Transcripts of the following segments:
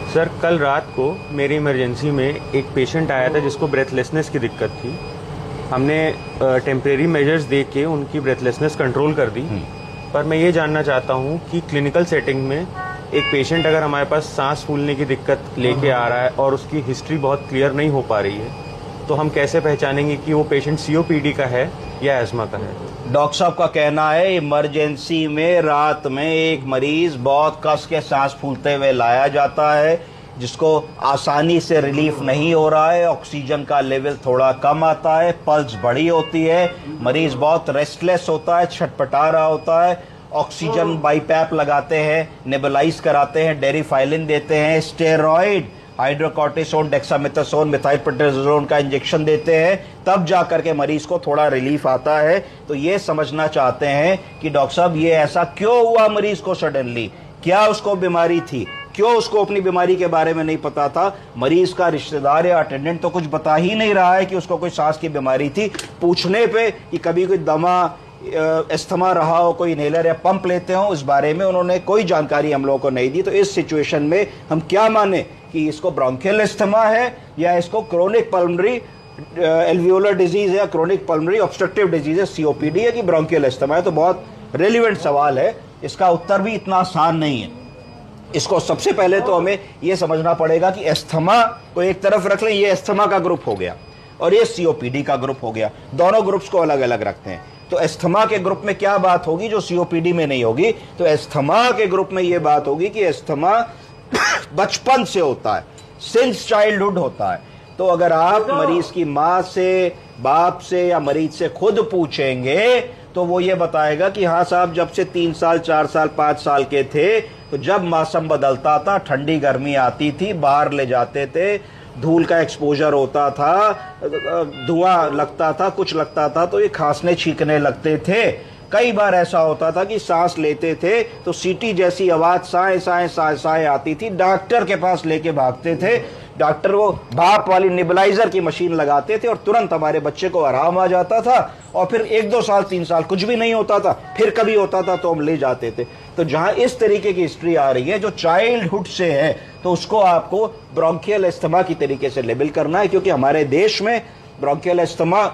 Sir, कल रात को मेरी इमरजेंसी में एक पेशेंट आया था जिसको ब्रेथलेसनेस की दिक्कत थी। हमने टेम्परेरी मेजर्स दे के उनकी ब्रेथलेसनेस कंट्रोल कर दी। पर मैं ये जानना चाहता हूँ कि क्लिनिकल सेटिंग में एक पेशेंट अगर हमारे पास सांस फूलने की दिक्कत लेके आ रहा है और उसकी हिस्ट्री बहुत क्लियर नहीं हो पा रही है, तो हम कैसे पहचानेंगे कि वो पेशेंट सीओपीडी का है या एस्मा का है? डॉक्टर साहब का कहना है इमरजेंसी में रात में एक मरीज बहुत कस के सांस फूलते हुए लाया जाता है, जिसको आसानी से रिलीफ नहीं हो रहा है, ऑक्सीजन का लेवल थोड़ा कम आता है, पल्स बड़ी होती है, मरीज बहुत रेस्टलेस होता है, छटपटा रहा होता है। ऑक्सीजन बाईपैप लगाते हैं, नेबुलाइज कराते हैं, डेरिफाइलिन देते हैं, स्टेरॉइड, हाइड्रोकॉर्टिसोन, डेक्सामेथासोन, मिथाइलप्रोटेजोन का इंजेक्शन देते हैं, तब जाकर के मरीज को थोड़ा रिलीफ आता है। तो ये समझना चाहते हैं कि डॉक्टर साहब ये ऐसा क्यों हुआ मरीज को सडनली, क्या उसको बीमारी थी, क्यों उसको अपनी बीमारी के बारे में नहीं पता था। मरीज का रिश्तेदार या अटेंडेंट तो कुछ बता ही नहीं रहा है कि उसको कोई सांस की बीमारी थी। पूछने पे कि कभी कोई दमा अस्थमा रहा हो, कोई इनहेलर या पंप लेते हो, इस बारे में उन्होंने कोई जानकारी हम लोगों को नहीं दी। तो इस सिचुएशन में हम क्या माने कि इसको ब्रोंकियल अस्थमा है या इसको क्रोनिक पल्मोनरी एल्वियोलर डिजीज या क्रोनिक पल्मोनरी ऑब्स्ट्रक्टिव डिजीज है, सीओपीडी है कि ब्रोंकियल अस्थमा है? तो बहुत रेलिवेंट सवाल है, इसका उत्तर भी इतना आसान नहीं है। इसको सबसे पहले तो हमें यह समझना पड़ेगा कि अस्थमा को एक तरफ रख लें, ये अस्थमा का ग्रुप हो गया और ये सीओपीडी का ग्रुप हो गया, दोनों ग्रुप्स को अलग अलग रखते हैं। तो अस्थमा के ग्रुप में क्या बात होगी जो सीओपीडी में नहीं होगी? तो अस्थमा के ग्रुप में यह बात होगी कि अस्थमा बचपन से होता है, सिंस चाइल्डहुड होता है। तो अगर आप मरीज की मां से, बाप से या मरीज से खुद पूछेंगे तो वो ये बताएगा कि हाँ साहब, जब से 3 साल 4 साल 5 साल के थे, तो जब मौसम बदलता था, ठंडी गर्मी आती थी, बाहर ले जाते थे, धूल का एक्सपोजर होता था, धुआं लगता था, कुछ लगता था, तो ये खांसने छींकने लगते थे। कई बार ऐसा होता था कि सांस लेते थे तो सीटी जैसी आवाज साए साए साए साए आती थी, डॉक्टर के पास लेके भागते थे। डॉक्टर वो भाप वाली नेबुलाइजर की मशीन लगाते थे और तुरंत हमारे बच्चे को आराम आ जाता था। और फिर 1-2 साल 3 साल कुछ भी नहीं होता था, फिर कभी होता था तो हम ले जाते थे। तो जहां इस तरीके की हिस्ट्री आ रही है जो चाइल्डहुड से है, तो उसको आपको ब्रोंकियल अस्थमा की तरीके से लेबल करना है, क्योंकि हमारे देश में ब्रोंकियल अस्थमा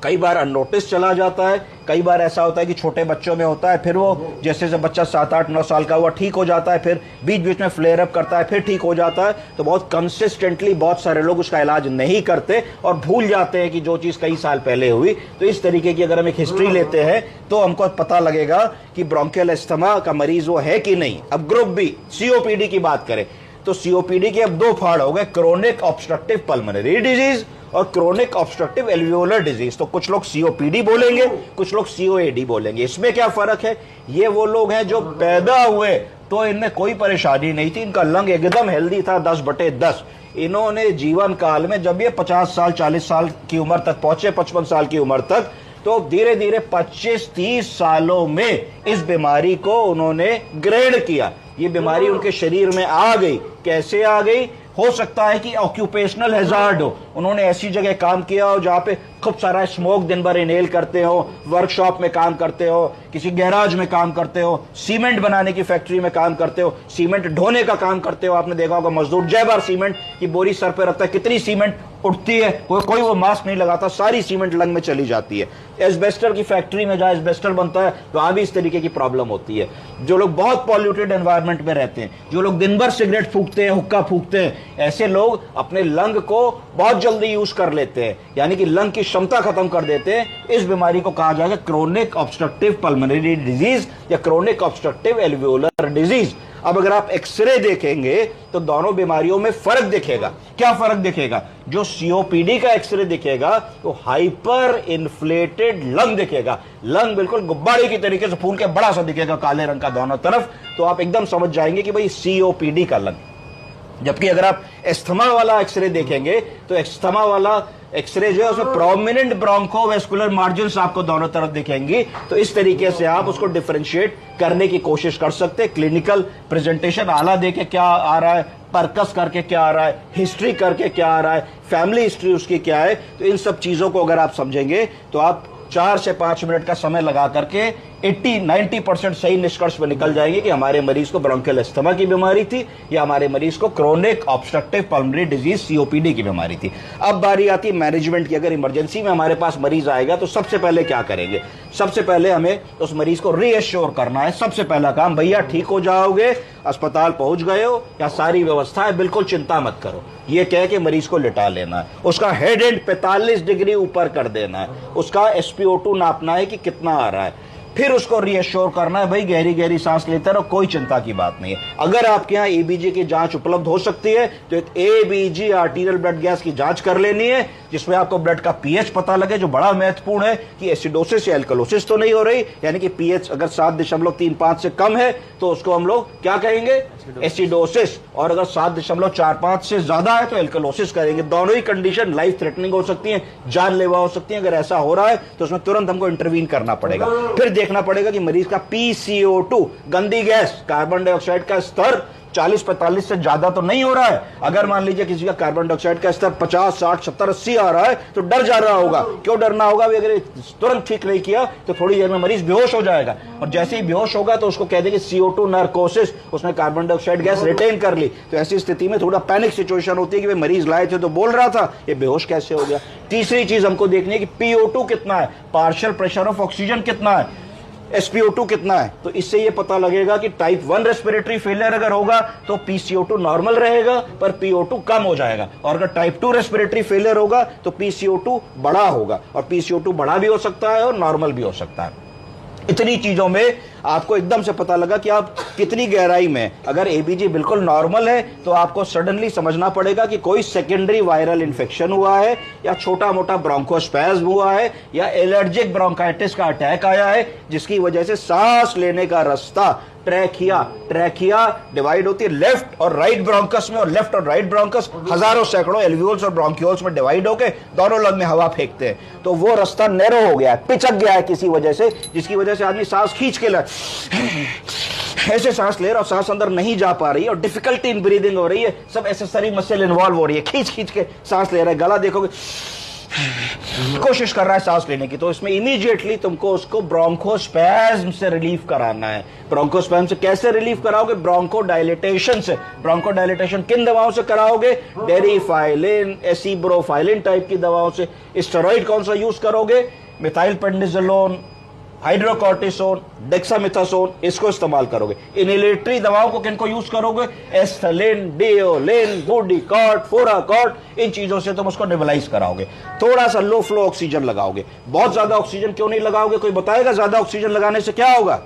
कई बार अननोटिस चला जाता है। कई बार ऐसा होता है कि छोटे बच्चों में होता है, फिर वो जैसे जैसे बच्चा 7, 8, 9 साल का हुआ ठीक हो जाता है, फिर बीच बीच में फ्लेयर अप करता है, फिर ठीक हो जाता है। तो बहुत कंसिस्टेंटली बहुत सारे लोग उसका इलाज नहीं करते और भूल जाते हैं कि जो चीज़ कई साल पहले हुई। तो इस तरीके की अगर हम एक हिस्ट्री लेते हैं तो हमको पता लगेगा कि ब्रोंकियल अस्थमा का मरीज वो है कि नहीं। अब ग्रुप बी सीओपीडी की बात करें तो सीओपीडी के अब 2 फाड़ हो गए, क्रोनिक ऑब्स्ट्रक्टिव पल्मोनरी डिजीज और क्रोनिक ऑब्स्ट्रक्टिव एल्वियोलर डिजीज। तो कुछ लोग सीओपीडी बोलेंगे, कुछ लोग सीओएडी बोलेंगे। इसमें क्या फर्क है? ये वो लोग हैं जो पैदा हुए तो इनमें कोई परेशानी नहीं थी, इनका लंग एकदम हेल्दी था 10/10। इन्होंने जीवन काल में जब ये 50 साल 40 साल की उम्र तक पहुंचे, 55 साल की उम्र तक, तो धीरे धीरे 25-30 सालों में इस बीमारी को उन्होंने ग्रहण किया। ये बीमारी उनके शरीर में आ गई। कैसे आ गई? हो सकता है कि ऑक्यूपेशनल हैजार्ड हो, उन्होंने ऐसी जगह काम किया हो जहां पे खूब सारा स्मोक दिन भर इनहेल करते हो, वर्कशॉप में काम करते हो, किसी गैराज में काम करते हो, सीमेंट बनाने की फैक्ट्री में काम करते हो, सीमेंट ढोने का काम करते हो। आपने देखा होगा मजदूर जय बार सीमेंट की बोरी सर पे रखता है, कितनी सीमेंट उठती है, कोई वो मास्क नहीं लगाता, सारी सीमेंट लंग में चली जाती है। एस्बेस्टर की फैक्ट्री में जहां एस्बेस्टर बनता है वहां भी इस तरीके की प्रॉब्लम होती है। जो लोग बहुत पॉल्यूटेड एनवायरनमेंट में रहते हैं, जो लोग दिन भर सिगरेट फूकते हैं, हुक्का फूकते हैं, ऐसे लोग अपने लंग को बहुत जल्दी यूज कर लेते हैं, यानी कि लंग की क्षमता खत्म कर देते हैं। इस बीमारी को कहा जाएगा क्रोनिक ऑब्स्ट्रक्टिव पल्मोनरी डिजीज या क्रोनिक ऑब्स्ट्रक्टिव एल्वियोलर डिजीज। अब अगर आप एक्सरे देखेंगे तो दोनों बीमारियों में फर्क दिखेगा। क्या फर्क दिखेगा? जो सीओपीडी का एक्सरे दिखेगा तो हाइपर इन्फ्लेटेड लंग दिखेगा, लंग बिल्कुल गुब्बारे की तरीके से फूल के बड़ा सा दिखेगा, काले रंग का दोनों तरफ। तो आप एकदम समझ जाएंगे कि भाई सीओपीडी का लंग। जबकि अगर आप एस्थमा वाला एक्सरे देखेंगे तो एस्थमा वाला एक्सरे जो है उसमें प्रोमिनेंट ब्रोंकोवेस्कुलर मार्जिन्स आपको दोनों तरफ दिखेंगी। तो इस तरीके से आप उसको डिफरेंशिएट करने की कोशिश कर सकते हैं। क्लिनिकल प्रेजेंटेशन आला देके क्या आ रहा है, परकस करके क्या आ रहा है, हिस्ट्री करके क्या आ रहा है, फैमिली हिस्ट्री उसकी क्या है, तो इन सब चीजों को अगर आप समझेंगे तो आप 4 से 5 मिनट का समय लगा करके 80-90% सही निष्कर्ष पर निकल जाएंगे कि हमारे मरीज को ब्रोंकियल अस्थमा की बीमारी थी या हमारे मरीज को chronic obstructive pulmonary disease COPD की बीमारी थी। अब बारी आती है मैनेजमेंट की। अगर इमरजेंसी में हमारे पास मरीज आएगा तो सबसे पहले क्या करेंगे? सबसे पहले हमें उस मरीज को रीएश्योर करना है। सबसे पहला काम, भैया ठीक हो जाओगे, अस्पताल पहुंच गए हो, या सारी व्यवस्था है, बिल्कुल चिंता मत करो, ये कह के मरीज को लिटा लेना है। उसका हेड एंड 45 डिग्री ऊपर कर देना है, उसका SpO2 नापना है कि कितना आ रहा है, फिर उसको रीएश्योर करना है, भाई गहरी गहरी सांस लेते रहो, कोई चिंता की बात नहीं है। अगर आपके यहाँ एबीजी की जांच उपलब्ध हो सकती है तो एक एबीजी आर्टीरियल ब्लड गैस की जांच कर लेनी है, जिसमें आपको ब्लड का पीएच पता लगे, जो बड़ा महत्वपूर्ण है कि एसिडोसिस या एल्कलोसिस तो नहीं हो रही, यानी कि पीएच अगर 7.35 से कम है तो उसको हम लोग क्या कहेंगे? एसिडोसिस। और अगर 7.45 से ज्यादा है तो एल्कलोसिस करेंगे। दोनों ही कंडीशन लाइफ थ्रेटनिंग हो सकती है, जानलेवा हो सकती है। अगर ऐसा हो रहा है तो उसमें तुरंत हमको इंटरवीन करना पड़ेगा। फिर देखना पड़ेगा कि मरीज का PCO2 गंदी गैस, कार्बन डाइऑक्साइड का स्तर 40-45 से ज्यादा तो नहीं हो रहा है। अगर मान लीजिए किसी का कार्बन डाइऑक्साइड का स्तर 50, 60, 70, 80 आ रहा है तो डर जा रहा होगा। क्यों डरना होगा? अगर तुरंत ठीक नहीं किया तो थोड़ी देर में मरीज बेहोश हो जाएगा, और जैसे ही बेहोश होगा तो उसको कह देंगे CO2 नार्कोसिस, उसने कार्बन डाइऑक्साइड गैस रिटेन कर ली। तो ऐसी स्थिति में थोड़ा पैनिक सिचुएशन होती है कि भाई मरीज लाए थे तो बोल रहा था, ये बेहोश कैसे हो गया। तीसरी चीज हमको देखनी है कि PO2 कितना है, पार्शियल प्रेशर ऑफ ऑक्सीजन कितना है, SpO2 कितना है। तो इससे ये पता लगेगा कि टाइप 1 रेस्पिरेटरी फेलियर अगर होगा तो PCO2 नॉर्मल रहेगा पर PO2 कम हो जाएगा, और अगर टाइप 2 रेस्पिरेटरी फेलियर होगा तो PCO2 बड़ा होगा, और PCO2 बड़ा भी हो सकता है और नॉर्मल भी हो सकता है। इतनी चीजों में आपको एकदम से पता लगा कि आप कितनी गहराई में। अगर एबीजी बिल्कुल नॉर्मल है तो आपको सडनली समझना पड़ेगा कि कोई सेकेंडरी वायरल इन्फेक्शन हुआ है, या छोटा मोटा ब्रोंकोस्पैज्म हुआ है, या एलर्जिक ब्रोंकाइटिस का अटैक आया है, जिसकी वजह से सांस लेने का रास्ता ट्रैकिया डिवाइड होती है लेफ्ट और राइट ब्रोंकस में, और लेफ्ट और राइट ब्रोंकस हजारों सैकड़ों एल्वियोल्स और ब्रोंकियोल्स में डिवाइड होके दोनों लंग में हवा फेंकते हैं। तो वो रास्ता नैरो हो गया है, पिचक गया है किसी वजह से, जिसकी वजह से आदमी सांस खींच के ऐसे सांस ले रहा, और सांस अंदर नहीं जा पा रही है, और डिफिकल्टी इन ब्रीदिंग हो रही है, सब एक्सेसरी मसल इन्वॉल्व हो रही है, खींच के सांस ले रहा है। गला देखोगे कोशिश कर रहा है सांस लेने की, तो इसमें इमीडिएटली तुमको उसको ब्रोंकोस्पैज्म से रिलीफ कराना है। ब्रोंकोस्पैज्म से कैसे रिलीफ कराओगे? ब्रोंकोडायलेटेशन से। ब्रोंकोडायलेटेशन किन दवाओं से कराओगे? डेरिफाइलिन, एसिब्रोफाइलिन टाइप की दवाओं से। स्टेरॉइड कौन सा यूज करोगे? मिथाइलपेंडिजोलोन, हाइड्रोकॉर्टिसोन, डेक्सामेथासोन, इसको इस्तेमाल करोगे। इनहेलेटरी दवाओं को किनको यूज करोगे? एस्थलिन, डिओलिन, बुडिकॉर्ड, फोराकॉर्ड, इन चीजों से तुम उसको नेबुलाइज कराओगे। थोड़ा सा लो फ्लो ऑक्सीजन लगाओगे। बहुत ज्यादा ऑक्सीजन क्यों नहीं लगाओगे? कोई बताएगा ज्यादा ऑक्सीजन लगाने से क्या होगा?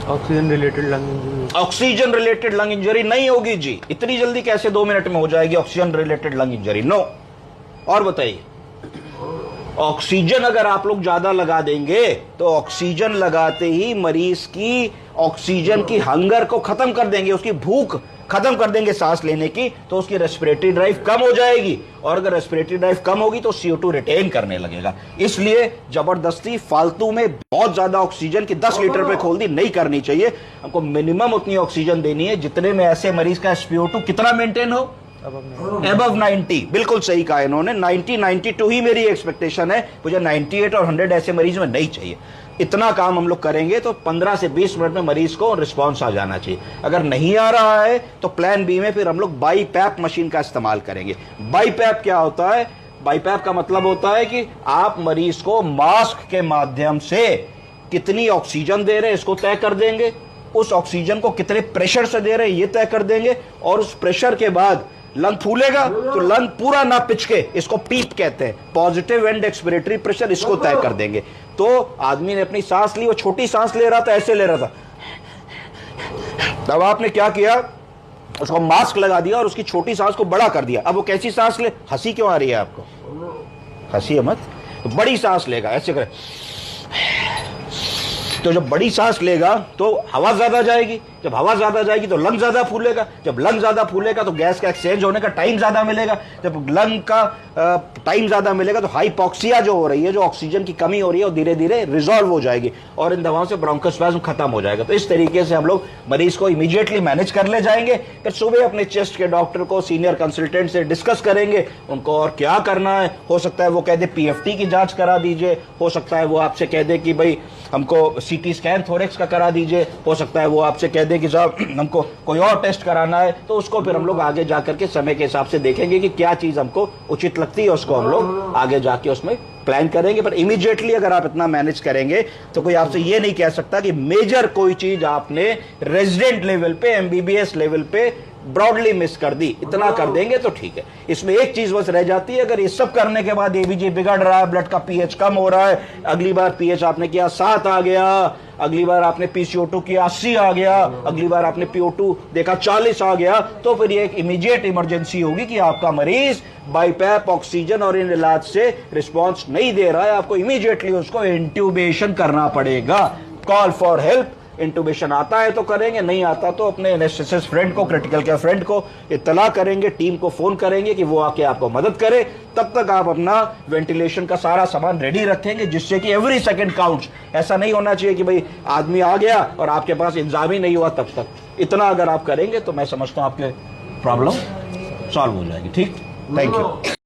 Oxygen related lung injury. Oxygen related lung injury नहीं होगी जी। इतनी जल्दी कैसे 2 मिनट में हो जाएगी oxygen related lung injury? No. और बताइए, ऑक्सीजन अगर आप लोग ज्यादा लगा देंगे तो ऑक्सीजन लगाते ही मरीज की ऑक्सीजन की हंगर को खत्म कर देंगे, उसकी भूख खत्म कर देंगे सांस लेने की, तो उसकी रेस्पिरेटरी ड्राइव कम हो जाएगी, और अगर रेस्पिरेटरी ड्राइव कम होगी तो CO2 रिटेन करने लगेगा। इसलिए जबरदस्ती फालतू में बहुत ज्यादा ऑक्सीजन की 10 लीटर पे खोल दी नहीं करनी चाहिए। हमको मिनिमम उतनी ऑक्सीजन देनी है जितने में ऐसे मरीज का SpO2 कितना मेंटेन हो? अबव 90। बिल्कुल सही कहा इन्होंने, 90-92 ही मेरी एक्सपेक्टेशन है। मुझे 98 और 100 ऐसे मरीज में नहीं चाहिए। इतना काम हम लोग करेंगे तो 15 से 20 मिनट में मरीज को रिस्पांस आ जाना चाहिए। अगर नहीं आ रहा है तो प्लान बी में फिर हम लोग बाईपैप मशीन का इस्तेमाल करेंगे। बाईपैप क्या होता है? बाईपैप का मतलब होता है कि आप मरीज को मास्क के माध्यम से कितनी ऑक्सीजन दे रहे हैं इसको तय कर देंगे, उस ऑक्सीजन को कितने प्रेशर से दे रहे हैं ये तय कर देंगे, और उस प्रेशर के बाद लंग फूलेगा तो लंग पूरा ना पिचके, इसको पीप कहते हैं, पॉजिटिव एंड एक्सपिरेटरी प्रेशर, इसको तय कर देंगे। तो आदमी ने अपनी सांस ली, वो छोटी सांस ले रहा था, ऐसे ले रहा था, तब आपने क्या किया? उसको मास्क लगा दिया और उसकी छोटी सांस को बड़ा कर दिया। अब वो कैसी सांस ले? हंसी क्यों आ रही है आपको? हंसी मत, तो बड़ी सांस लेगा, ऐसे करे, तो जब बड़ी सांस लेगा तो हवा ज्यादा जाएगी, जब हवा ज्यादा जाएगी तो लंग ज्यादा फूलेगा, जब लंग ज्यादा फूलेगा तो गैस का एक्सचेंज होने का टाइम ज्यादा मिलेगा, जब लंग का टाइम ज्यादा मिलेगा तो हाइपोक्सिया जो हो रही है, जो ऑक्सीजन की कमी हो रही है, वो धीरे धीरे रिजॉल्व हो जाएगी और इन दवाओं से ब्रोंकोस्पाज्म खत्म हो जाएगा। तो इस तरीके से हम लोग मरीज को इमीडिएटली मैनेज कर ले जाएंगे। फिर सुबह अपने चेस्ट के डॉक्टर को, सीनियर कंसल्टेंट से डिस्कस करेंगे उनको और क्या करना है। हो सकता है वो कह दे पीएफटी की जांच करा दीजिए, हो सकता है वो आपसे कह दे कि भाई हमको सीटी स्कैन थोरेक्स का करा दीजिए, हो सकता है वो आपसे कह दे कि साहब हमको कोई और टेस्ट कराना है। तो उसको फिर हम लोग आगे जाकर के समय के हिसाब से देखेंगे कि क्या चीज हमको उचित लगती है, उसको हम लोग आगे जाके उसमें प्लान करेंगे। पर इमीडिएटली अगर आप इतना मैनेज करेंगे तो कोई आपसे ये नहीं कह सकता कि मेजर कोई चीज आपने रेजिडेंट लेवल पे, एमबीबीएस लेवल पे ब्रॉडली मिस कर दी। इतना कर देंगे तो ठीक है। इसमें एक चीज बस रह जाती है, अगर ये सब करने के बाद एबीजी बिगड़ रहा है, ब्लड का पीएच कम हो रहा है, अगली बार पीएच आपने किया 7 आ गया, अगली बार आपने पीसीओ2 किया 80 आ गया, अगली बार आपने पीओ2 देखा 40 आ गया, तो फिर ये एक इमीडिएट इमरजेंसी होगी कि आपका मरीज बाईपैप, ऑक्सीजन और इन इलाज से रिस्पॉन्स नहीं दे रहा है। आपको इमीडिएटली उसको इंट्यूबेशन करना पड़ेगा। Call for help. इंट्यूबेशन आता है तो करेंगे, नहीं आता तो अपने एनेस्थेसिस्ट फ्रेंड को, क्रिटिकल केयर फ्रेंड को इत्तला करेंगे, टीम को फोन करेंगे कि वो आके आपको मदद करे। तब तक आप अपना वेंटिलेशन का सारा सामान रेडी रखेंगे, जिससे कि एवरी सेकंड काउंट्स। ऐसा नहीं होना चाहिए कि भाई आदमी आ गया और आपके पास इंतजाम ही नहीं हुआ तब तक। इतना अगर आप करेंगे तो मैं समझता हूं आपके प्रॉब्लम सॉल्व हो जाएगी। ठीक, थैंक यू।